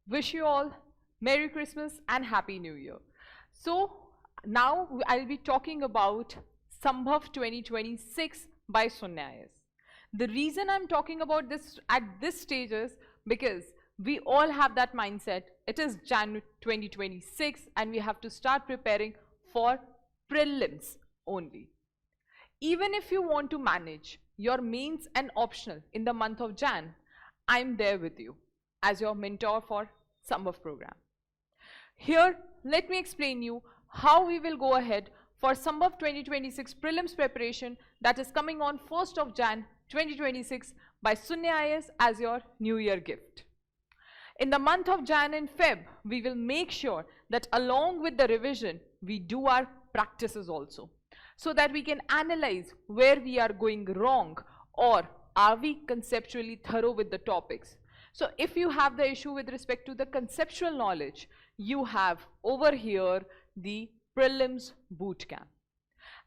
Wish you all Merry Christmas and Happy New Year. So now I'll be talking about SAMBHAV 2026 by Sunya IAS. The reason I'm talking about this at this stage is because we all have that mindset. It is January 2026 and we have to start preparing for prelims only. Even if you want to manage your mains and optional in the month of Jan, I'm there with you as your mentor for SAMBHAV program. Here, let me explain you how we will go ahead for SAMBHAV 2026 prelims preparation that is coming on 1st of Jan 2026 by Sunya IAS as your New Year gift. In the month of Jan and Feb, we will make sure that along with the revision, we do our practices also, so that we can analyze where we are going wrong or are we conceptually thorough with the topics. So if you have the issue with respect to the conceptual knowledge, you have over here the prelims bootcamp.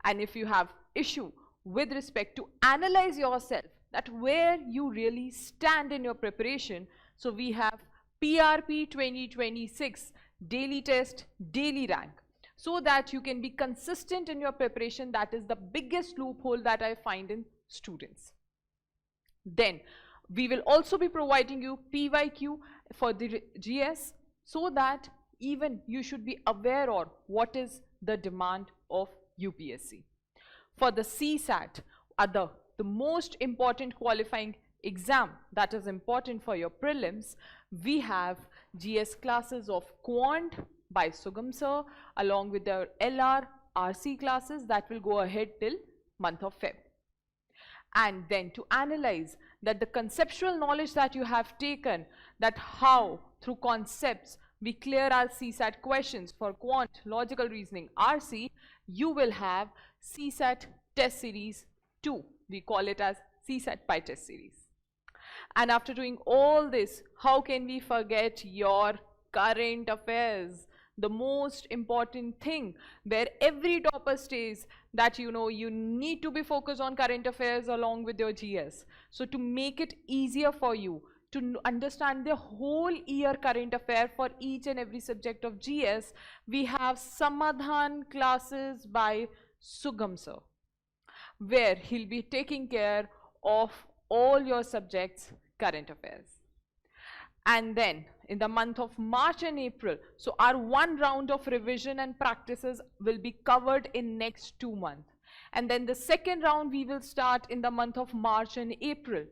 And if you have issue with respect to analyze yourself, that where you really stand in your preparation, so we have PRP 2026 daily test, daily rank, so that you can be consistent in your preparation. That is the biggest loophole that I find in students. Then we will also be providing you PYQ for the GS, so that even you should be aware of what is the demand of UPSC. For the CSAT, the most important qualifying exam that is important for your prelims, we have GS classes of Quant by Sugam sir along with their LR, RC classes that will go ahead till month of Feb. And then to analyze that the conceptual knowledge that you have taken, that how through concepts we clear our CSAT questions for Quant, logical reasoning, RC, you will have CSAT test series 2. We call it as CSAT by test series. And after doing all this, how can we forget your current affairs? The most important thing where every topper stays, that you know you need to be focused on current affairs along with your GS. So to make it easier for you to understand the whole year current affair for each and every subject of GS, we have Samadhan classes by Sugam sir, where he'll be taking care of all your subjects current affairs. And then in the month of March and April, so our one round of revision and practices will be covered in next 2 months. And then the second round we will start in the month of March and April,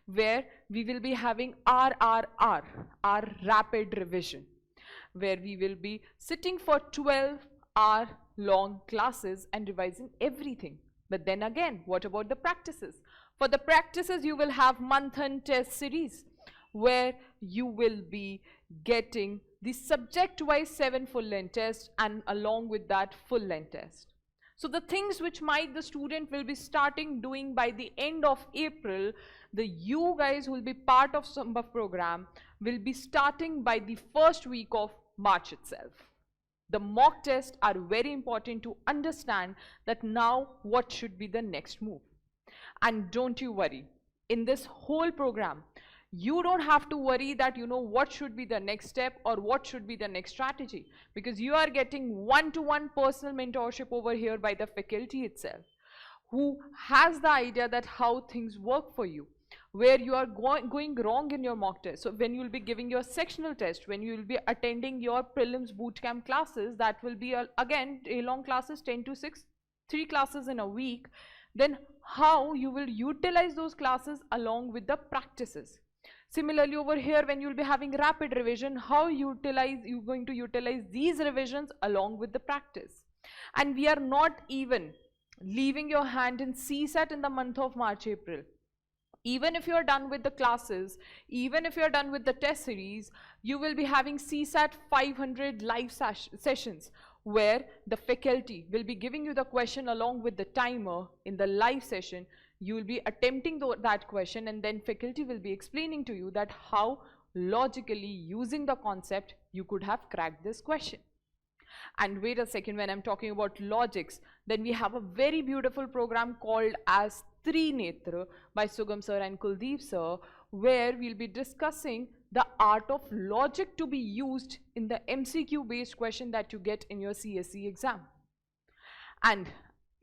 where we will be having RRR, our rapid revision, where we will be sitting for 12-hour long classes and revising everything. But then again, what about the practices? For the practices, you will have month-end test series, where you will be getting the subject-wise 7 full-length tests and along with that full-length test. So the things which might the student will be starting doing by the end of April, you guys who will be part of SAMBHAV program will be starting by the first week of March itself. The mock tests are very important to understand that now what should be the next move. And don't you worry, in this whole program, you don't have to worry that you know what should be the next step or what should be the next strategy, because you are getting one-to-one personal mentorship over here by the faculty itself, who has the idea that how things work for you, where you are going wrong in your mock test. So when you will be giving your sectional test, when you will be attending your prelims bootcamp classes, that will be again long classes, 10 to 6, 3 classes in a week, then how you will utilize those classes along with the practices. Similarly over here, when you will be having rapid revision, how you're going to utilize these revisions along with the practice. And we are not even leaving your hand in CSAT in the month of March, April. Even if you're done with the classes, even if you're done with the test series, you will be having CSAT 500 live sessions, where the faculty will be giving you the question along with the timer in the live session. You will be attempting that question, and then faculty will be explaining to you that how logically using the concept you could have cracked this question. And wait a second, when I'm talking about logics, then we have a very beautiful program called as Trinetra by Sugam sir and Kuldeep sir, where we'll be discussing the art of logic to be used in the MCQ based question that you get in your CSE exam. And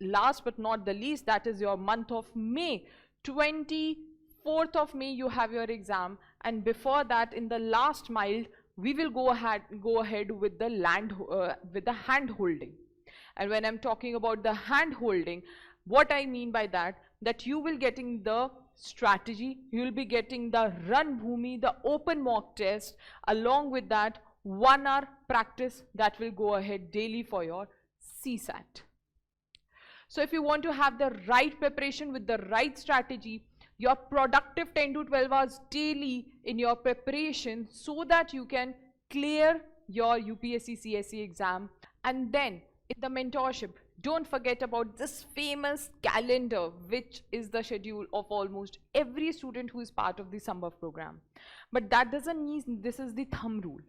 last but not the least, that is your month of May. 24th of May you have your exam, and before that, in the last mile, we will go ahead with the hand holding. And when I'm talking about the hand holding, what I mean by that you will getting the strategy, you will be getting the Run Bhumi, the open mock test, along with that 1 hour practice that will go ahead daily for your CSAT. So if you want to have the right preparation with the right strategy, your productive 10 to 12 hours daily in your preparation, so that you can clear your UPSC CSE exam. And then in the mentorship, don't forget about this famous calendar, which is the schedule of almost every student who is part of the SAMBHAV program. But that doesn't mean this is the thumb rule.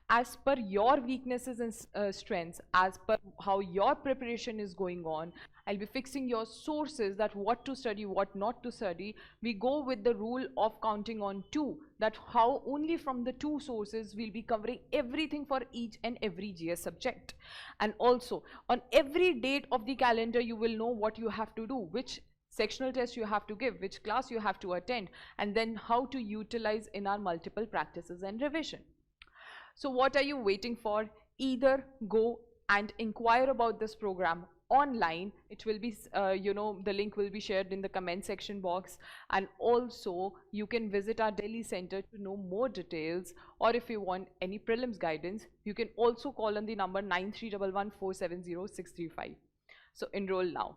As per your weaknesses and strengths, as per how your preparation is going on, I'll be fixing your sources, that what to study, what not to study. We go with the rule of counting on 2, that how only from the 2 sources we'll be covering everything for each and every GS subject. And also on every date of the calendar, you will know what you have to do, which sectional test you have to give, which class you have to attend, and then how to utilize in our multiple practices and revision. So what are you waiting for? Either go and inquire about this program online. It will be, the link will be shared in the comment section box. And also you can visit our Delhi center to know more details. Or if you want any prelims guidance, you can also call on the number 9311470635. So enroll now.